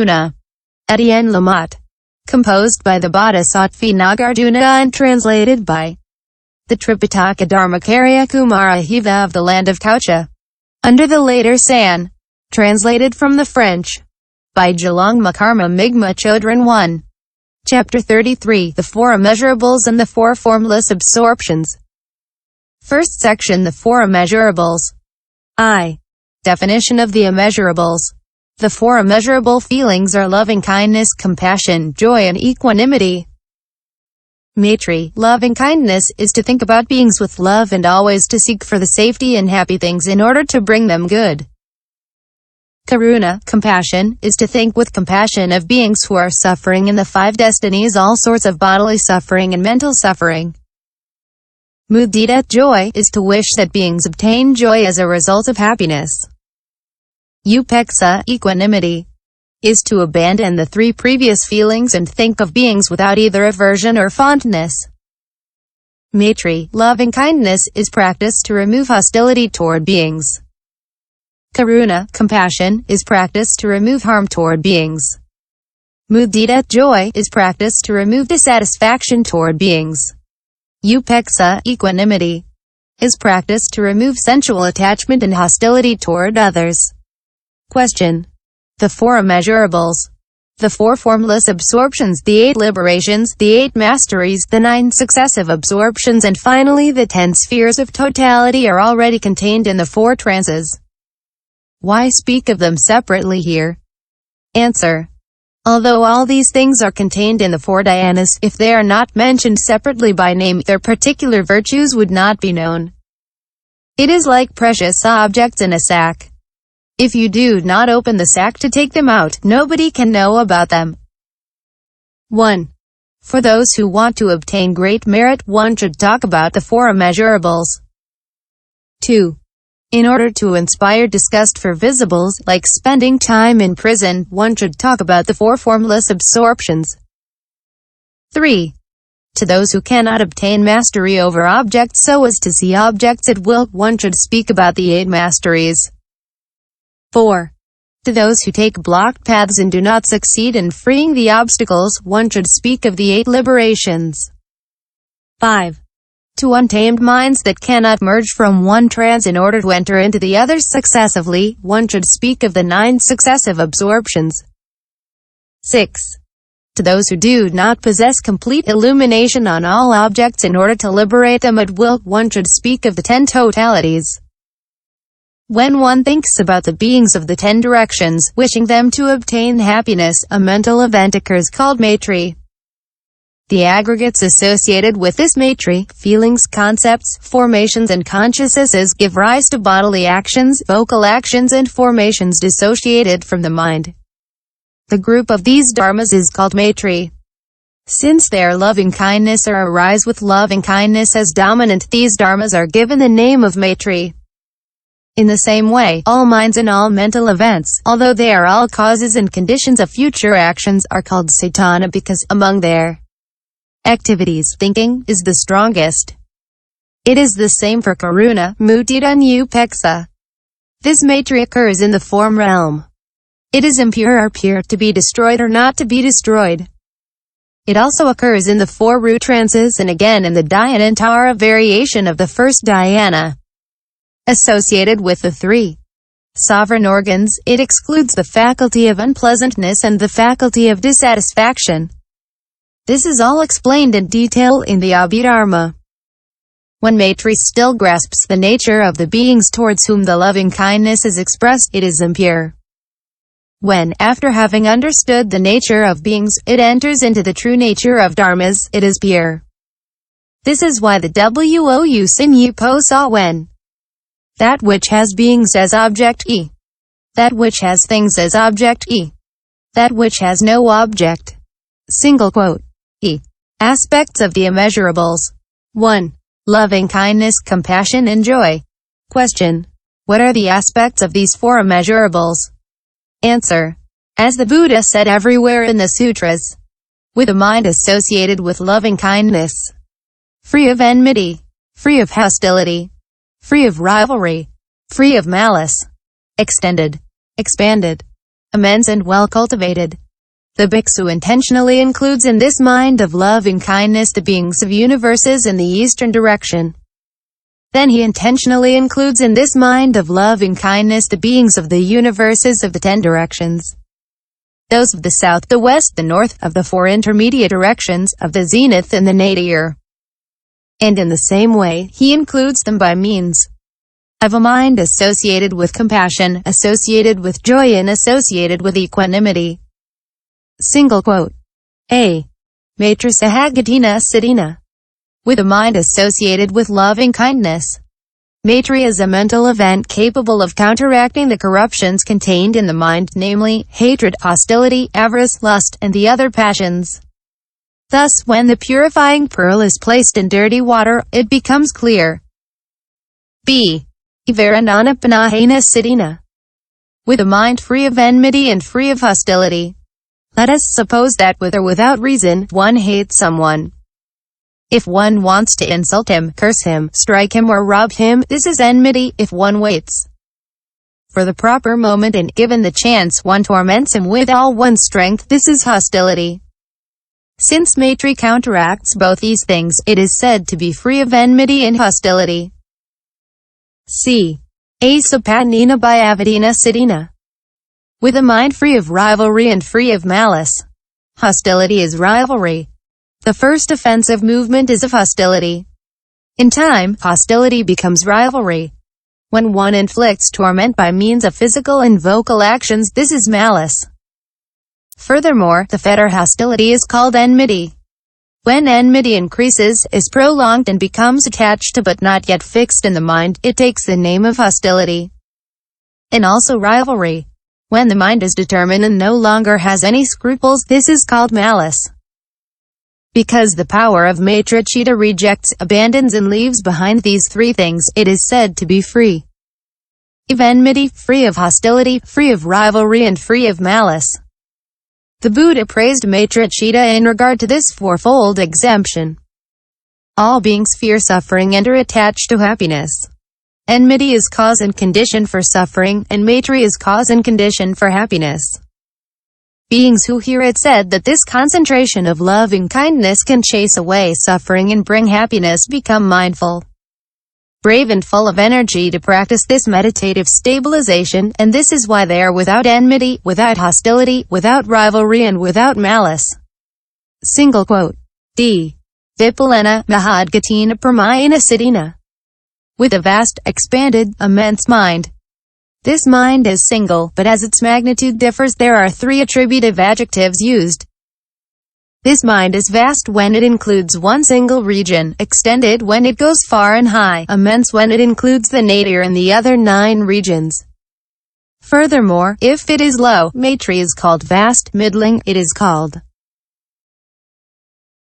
Karuna. Etienne Lamotte. Composed by the Bodhisattva Nagarjuna and translated by the Tripitaka Dharmakarya Kumara Hiva of the land of Kaucha. Under the later San. Translated from the French. By Jalongma Karma Migma Chodron 1. Chapter 33. The Four Immeasurables and the Four Formless Absorptions. First section. The Four Immeasurables. Definition of the immeasurables. The four immeasurable feelings are loving-kindness, compassion, joy and equanimity. Maitri, loving-kindness, is to think about beings with love and always to seek for the safety and happy things in order to bring them good. Karuna, compassion, is to think with compassion of beings who are suffering in the five destinies, all sorts of bodily suffering and mental suffering. Mudita, joy, is to wish that beings obtain joy as a result of happiness. Upeksa, equanimity, is to abandon the three previous feelings and think of beings without either aversion or fondness. Maitri, loving-kindness, is practiced to remove hostility toward beings. Karuna, compassion, is practiced to remove harm toward beings. Mudita, joy, is practiced to remove dissatisfaction toward beings. Upeksa, equanimity, is practiced to remove sensual attachment and hostility toward others. Question. The four immeasurables. The four formless absorptions, the 8 liberations, the 8 masteries, the 9 successive absorptions and finally the 10 spheres of totality are already contained in the 4 trances. Why speak of them separately here? Answer. Although all these things are contained in the 4 dhyanas, if they are not mentioned separately by name, their particular virtues would not be known. It is like precious objects in a sack. If you do not open the sack to take them out, nobody can know about them. 1. For those who want to obtain great merit, one should talk about the 4 immeasurables. 2. In order to inspire disgust for visibles, like spending time in prison, one should talk about the 4 formless absorptions. 3. To those who cannot obtain mastery over objects so as to see objects at will, one should speak about the 8 masteries. 4. To those who take blocked paths and do not succeed in freeing the obstacles, one should speak of the 8 liberations. 5. To untamed minds that cannot merge from one trance in order to enter into the others successively, one should speak of the 9 successive absorptions. 6. To those who do not possess complete illumination on all objects in order to liberate them at will, one should speak of the 10 totalities. When one thinks about the beings of the 10 directions, wishing them to obtain happiness, a mental event occurs called maitri. The aggregates associated with this maitri, feelings, concepts, formations and consciousnesses, give rise to bodily actions, vocal actions and formations dissociated from the mind. The group of these dharmas is called maitri. Since their loving-kindness or arise with loving-kindness as dominant, these dharmas are given the name of maitri. In the same way, all minds and all mental events, although they are all causes and conditions of future actions, are called cetana because, among their activities, thinking is the strongest. It is the same for karuna, mudita and upeksa. This maitri occurs in the form realm. It is impure or pure, to be destroyed or not to be destroyed. It also occurs in the 4 root trances and again in the dhyanantara variation of the first dhyana. Associated with the 3 sovereign organs, it excludes the faculty of unpleasantness and the faculty of dissatisfaction. This is all explained in detail in the Abhidharma. When maitri still grasps the nature of the beings towards whom the loving-kindness is expressed, it is impure. When, after having understood the nature of beings, it enters into the true nature of dharmas, it is pure. This is why the wou sin po sa when that which has beings as object that which has things as object that which has no object. Single quote. Aspects of the immeasurables. 1. Loving-kindness, compassion and joy. Question. What are the aspects of these 4 immeasurables? Answer. As the Buddha said everywhere in the Sutras, with a mind associated with loving-kindness, free of enmity, free of hostility, free of rivalry, free of malice, extended, expanded, immense and well cultivated. The bhiksu intentionally includes in this mind of loving kindness the beings of universes in the eastern direction. Then he intentionally includes in this mind of loving kindness the beings of the universes of the 10 directions. Those of the south, the west, the north, of the 4 intermediate directions, of the zenith and the nadir. And in the same way, he includes them by means of a mind associated with compassion, associated with joy and associated with equanimity. Single quote. A. Maitri sahagatina cetana. With a mind associated with loving kindness. Maitri is a mental event capable of counteracting the corruptions contained in the mind, namely, hatred, hostility, avarice, lust, and the other passions. Thus, when the purifying pearl is placed in dirty water, it becomes clear. B. Varananapanahena cetana. With a mind free of enmity and free of hostility. Let us suppose that with or without reason, one hates someone. If one wants to insult him, curse him, strike him or rob him, this is enmity. If one waits for the proper moment and given the chance, one torments him with all one's strength, this is hostility. Since maitri counteracts both these things, it is said to be free of enmity and hostility. C. Asapanina bhyavadina cetana. With a mind free of rivalry and free of malice. Hostility is rivalry. The first offensive movement is of hostility. In time, hostility becomes rivalry. When one inflicts torment by means of physical and vocal actions, this is malice. Furthermore, the fetter hostility is called enmity. When enmity increases, is prolonged and becomes attached to but not yet fixed in the mind, it takes the name of hostility. And also rivalry. When the mind is determined and no longer has any scruples, this is called malice. Because the power of maitri-citta rejects, abandons and leaves behind these 3 things, it is said to be free of enmity, free of hostility, free of rivalry and free of malice. The Buddha praised maitri-citta in regard to this 4-fold exemption. All beings fear suffering and are attached to happiness. Enmity is cause and condition for suffering, and maitri is cause and condition for happiness. Beings who hear it said that this concentration of loving kindness can chase away suffering and bring happiness become mindful, brave and full of energy to practice this meditative stabilization, and this is why they are without enmity, without hostility, without rivalry and without malice. Single quote. D. Vipalena mahadgatina pramayana cetana. With a vast, expanded, immense mind. This mind is single, but as its magnitude differs, there are 3 attributive adjectives used. This mind is vast when it includes one single region, extended when it goes far and high, immense when it includes the nadir and the other 9 regions. Furthermore, if it is low, maitri is called vast, middling, it is called